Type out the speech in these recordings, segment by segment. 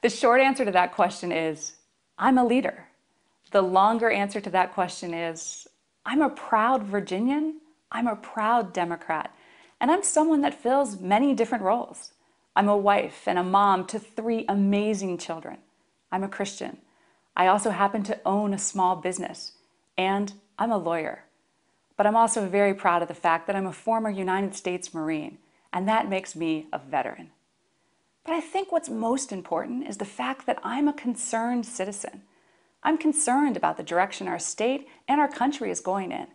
The short answer to that question is, I'm a leader. The longer answer to that question is, I'm a proud Virginian, I'm a proud Democrat, and I'm someone that fills many different roles. I'm a wife and a mom to 3 amazing children. I'm a Christian. I also happen to own a small business, and I'm a lawyer. But I'm also very proud of the fact that I'm a former United States Marine, and that makes me a veteran. But I think what's most important is the fact that I'm a concerned citizen. I'm concerned about the direction our state and our country is going in,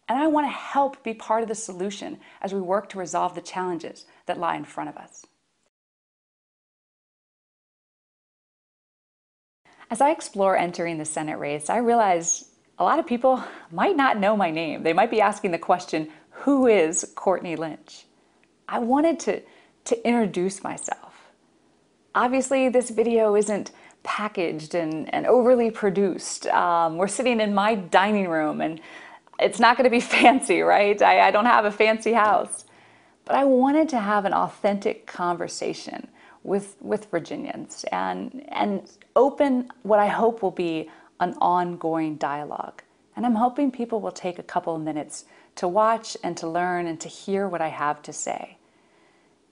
and I want to help be part of the solution as we work to resolve the challenges that lie in front of us. As I explore entering the Senate race, I realize a lot of people might not know my name. They might be asking the question, who is Courtney Lynch? I wanted to introduce myself. Obviously, this video isn't packaged and overly produced. We're sitting in my dining room and it's not going to be fancy, right? I don't have a fancy house. But I wanted to have an authentic conversation with Virginians and open what I hope will be an ongoing dialogue. And I'm hoping people will take a couple of minutes to watch and to learn and to hear what I have to say.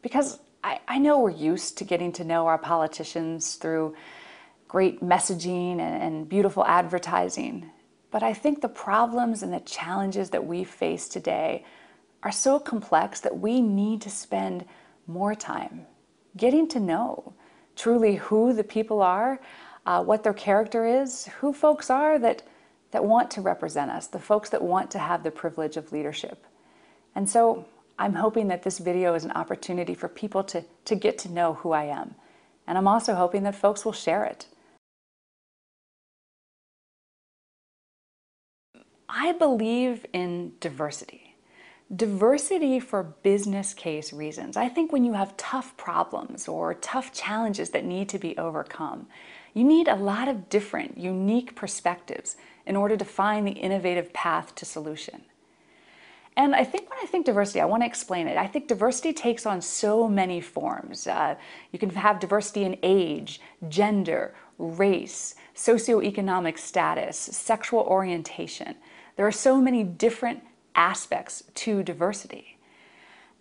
Because I know we're used to getting to know our politicians through great messaging and beautiful advertising. But I think the problems and the challenges that we face today are so complex that we need to spend more time getting to know truly who the people are, what their character is, who folks are that want to represent us, the folks that want to have the privilege of leadership. And so I'm hoping that this video is an opportunity for people to get to know who I am. And I'm also hoping that folks will share it. I believe in diversity. Diversity for business case reasons. I think when you have tough problems or tough challenges that need to be overcome, you need a lot of different, unique perspectives in order to find the innovative path to solution. And I think when I think diversity, I want to explain it. I think diversity takes on so many forms. You can have diversity in age, gender, race, socioeconomic status, sexual orientation. There are so many different aspects to diversity.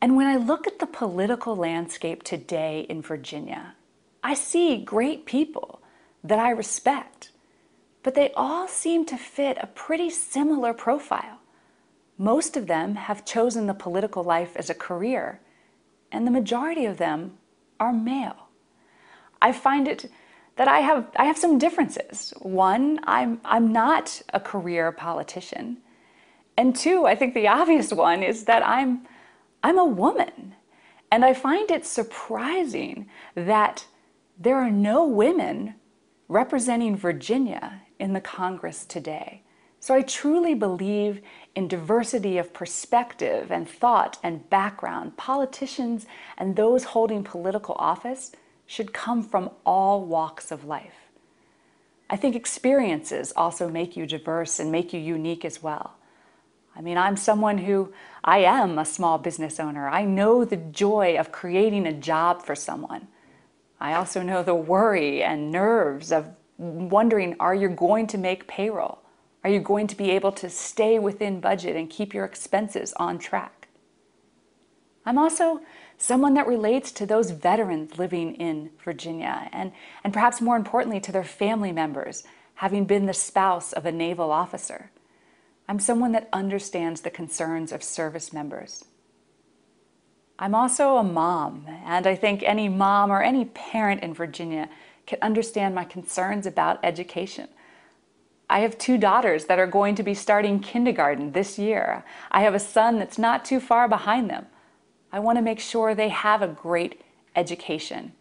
And when I look at the political landscape today in Virginia, I see great people that I respect, but they all seem to fit a pretty similar profile. Most of them have chosen the political life as a career, and the majority of them are male. I find it that I have some differences. One, I'm not a career politician. And two, I think the obvious one is that I'm a woman. And I find it surprising that there are no women representing Virginia in the Congress today. So I truly believe in diversity of perspective and thought and background. Politicians and those holding political office should come from all walks of life. I think experiences also make you diverse and make you unique as well. I mean, I am a small business owner. I know the joy of creating a job for someone. I also know the worry and nerves of wondering, are you going to make payroll? Are you going to be able to stay within budget and keep your expenses on track? I'm also someone that relates to those veterans living in Virginia and perhaps more importantly to their family members, having been the spouse of a naval officer. I'm someone that understands the concerns of service members. I'm also a mom, and I think any mom or any parent in Virginia can understand my concerns about education. I have 2 daughters that are going to be starting kindergarten this year. I have a son that's not too far behind them. I want to make sure they have a great education.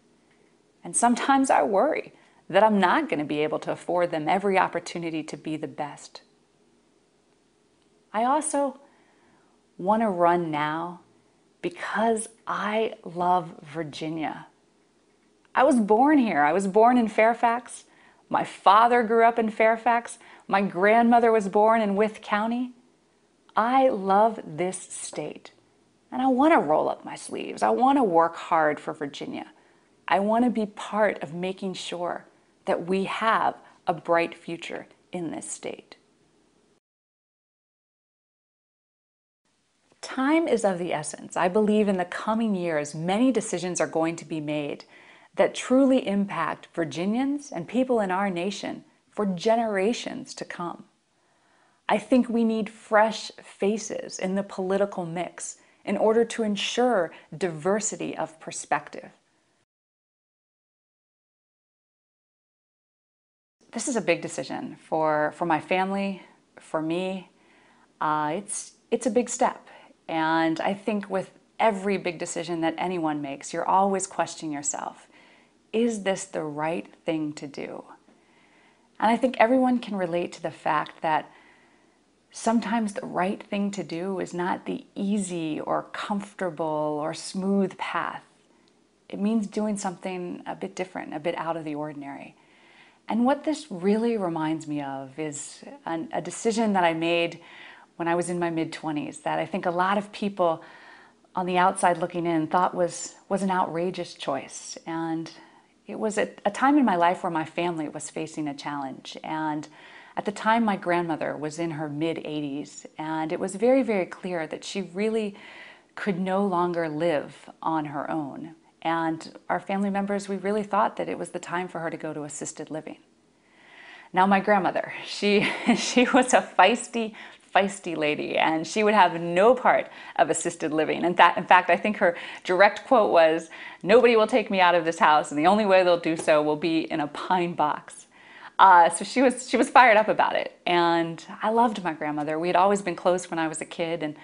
And sometimes I worry that I'm not going to be able to afford them every opportunity to be the best. I also want to run now because I love Virginia. I was born here. I was born in Fairfax. My father grew up in Fairfax. My grandmother was born in Wythe County. I love this state, and I want to roll up my sleeves. I want to work hard for Virginia. I want to be part of making sure that we have a bright future in this state. Time is of the essence. I believe in the coming years, many decisions are going to be made that truly impact Virginians and people in our nation for generations to come. I think we need fresh faces in the political mix in order to ensure diversity of perspective. This is a big decision for my family, for me. It's a big step. And I think with every big decision that anyone makes, you're always questioning yourself, is this the right thing to do? And I think everyone can relate to the fact that sometimes the right thing to do is not the easy or comfortable or smooth path. It means doing something a bit different, a bit out of the ordinary. And what this really reminds me of is a decision that I made when I was in my mid-20s that I think a lot of people on the outside looking in thought was an outrageous choice. And it was a time in my life where my family was facing a challenge. And at the time, my grandmother was in her mid-80s, and it was very, very clear that she really could no longer live on her own. And our family members, we really thought that it was the time for her to go to assisted living. Now, my grandmother, she was a feisty lady, and she would have no part of assisted living. In fact, I think her direct quote was, "Nobody will take me out of this house, and the only way they'll do so will be in a pine box." So she was fired up about it, and I loved my grandmother. We had always been close when I was a kid, and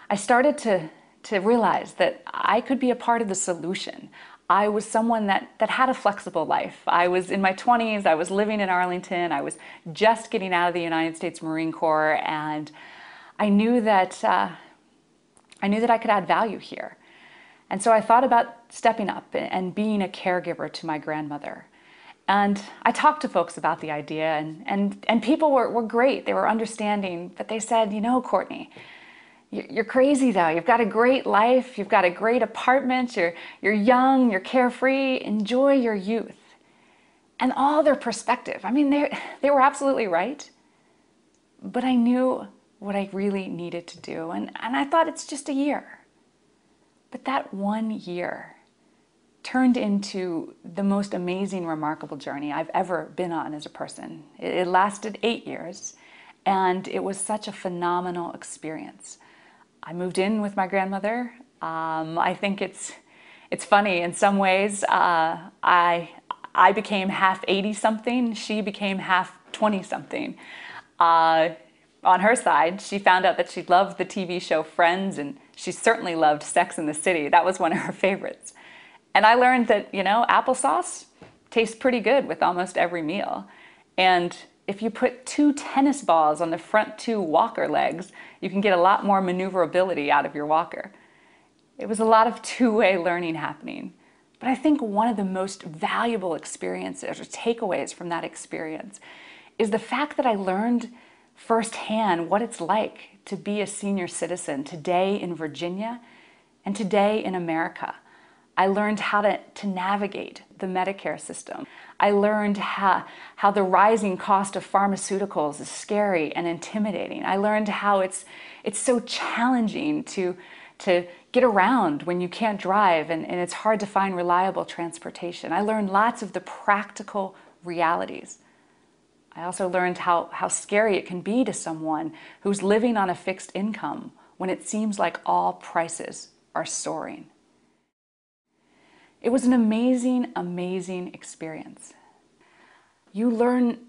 I started to realize that I could be a part of the solution. I was someone that had a flexible life. I was in my 20s, I was living in Arlington, I was just getting out of the United States Marine Corps, and I knew that I could add value here. And so I thought about stepping up and being a caregiver to my grandmother. And I talked to folks about the idea, and people were great. They were understanding, but they said, "You know, Courtney, you're crazy though. You've got a great life. You've got a great apartment. You're young. You're carefree. Enjoy your youth." And all their perspective. I mean, they were absolutely right. But I knew what I really needed to do. And I thought it's just a year. But that 1 year turned into the most amazing, remarkable journey I've ever been on as a person. It lasted 8 years. And it was such a phenomenal experience. I moved in with my grandmother. I think it's funny in some ways. I became half 80-something. She became half 20-something. On her side, she found out that she loved the TV show Friends, and she certainly loved Sex and the City. That was one of her favorites. And I learned that, applesauce tastes pretty good with almost every meal. And if you put 2 tennis balls on the front 2 walker legs, you can get a lot more maneuverability out of your walker. It was a lot of two-way learning happening. But I think one of the most valuable experiences or takeaways from that experience is the fact that I learned firsthand what it's like to be a senior citizen today in Virginia and today in America. I learned how to navigate the Medicare system. I learned how the rising cost of pharmaceuticals is scary and intimidating. I learned how it's so challenging to get around when you can't drive and it's hard to find reliable transportation. I learned lots of the practical realities. I also learned how scary it can be to someone who's living on a fixed income when it seems like all prices are soaring. It was an amazing, amazing experience. You learn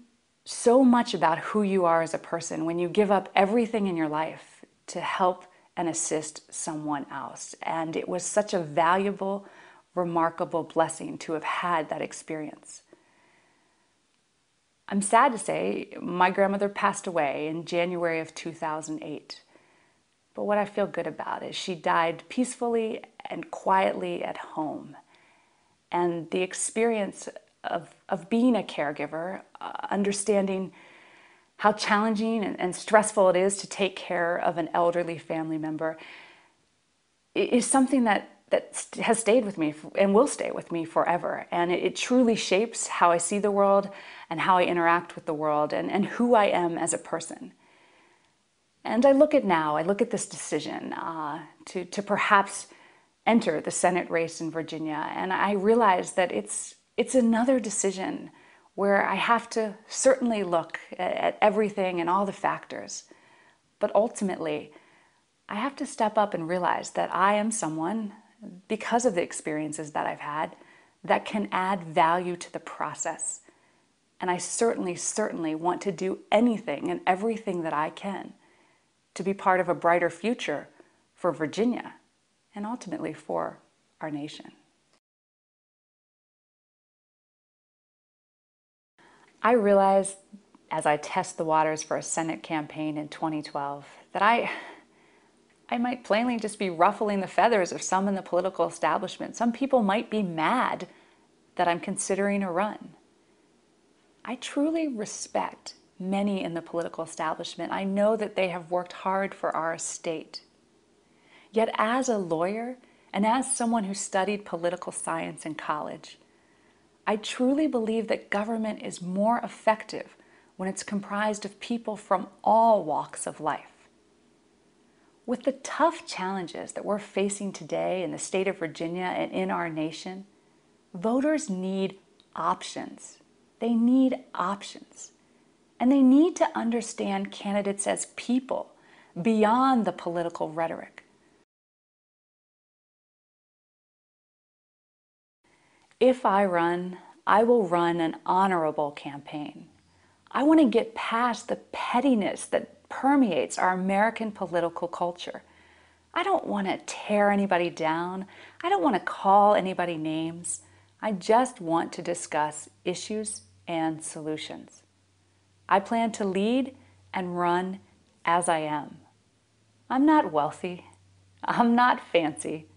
so much about who you are as a person when you give up everything in your life to help and assist someone else. And it was such a valuable, remarkable blessing to have had that experience. I'm sad to say my grandmother passed away in January of 2008. But what I feel good about is she died peacefully and quietly at home. And the experience of being a caregiver, understanding how challenging and stressful it is to take care of an elderly family member, is something that has stayed with me and will stay with me forever. And it truly shapes how I see the world and how I interact with the world and who I am as a person. And I look at this decision to perhaps enter the Senate race in Virginia, and I realize that it's another decision where I have to certainly look at everything and all the factors. But ultimately, I have to step up and realize that I am someone, because of the experiences that I've had, that can add value to the process. And I certainly want to do anything and everything that I can to be part of a brighter future for Virginia and ultimately for our nation. I realized as I test the waters for a Senate campaign in 2012 that I might plainly just be ruffling the feathers of some in the political establishment. Some people might be mad that I'm considering a run. I truly respect many in the political establishment. I know that they have worked hard for our state. Yet as a lawyer and as someone who studied political science in college, I truly believe that government is more effective when it's comprised of people from all walks of life. With the tough challenges that we're facing today in the state of Virginia and in our nation, voters need options. They need options. And they need to understand candidates as people beyond the political rhetoric. If I run, I will run an honorable campaign. I want to get past the pettiness that permeates our American political culture. I don't want to tear anybody down. I don't want to call anybody names. I just want to discuss issues and solutions. I plan to lead and run as I am. I'm not wealthy. I'm not fancy.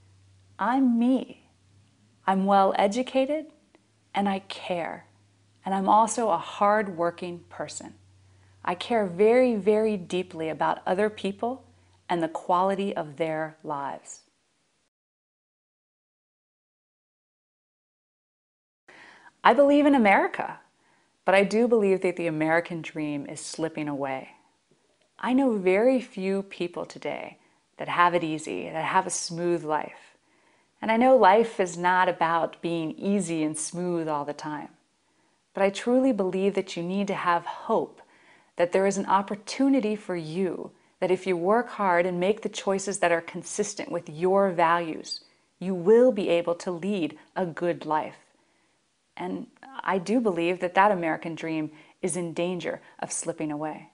I'm me. I'm well educated and I care. And I'm also a hard-working person. I care very, very deeply about other people and the quality of their lives. I believe in America, but I do believe that the American dream is slipping away. I know very few people today that have it easy, that have a smooth life. And I know life is not about being easy and smooth all the time. But I truly believe that you need to have hope, that there is an opportunity for you, that if you work hard and make the choices that are consistent with your values, you will be able to lead a good life. And I do believe that that American dream is in danger of slipping away.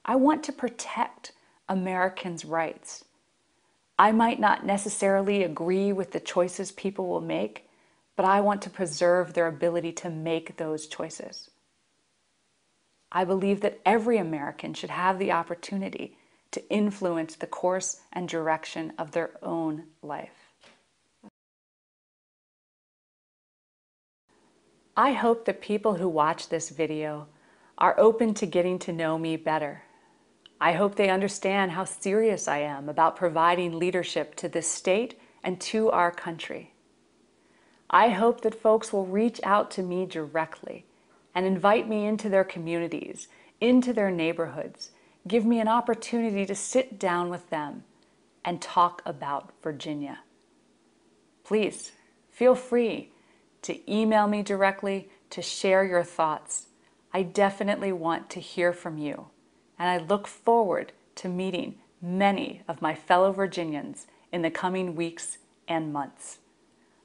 I want to protect Americans' rights. I might not necessarily agree with the choices people will make, but I want to preserve their ability to make those choices. I believe that every American should have the opportunity to influence the course and direction of their own life. I hope that people who watch this video are open to getting to know me better. I hope they understand how serious I am about providing leadership to this state and to our country. I hope that folks will reach out to me directly and invite me into their communities, into their neighborhoods, give me an opportunity to sit down with them and talk about Virginia. Please feel free to email me directly, to share your thoughts. I definitely want to hear from you, and I look forward to meeting many of my fellow Virginians in the coming weeks and months.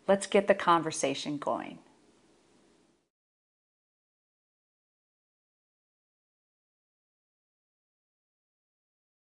Let's get the conversation going.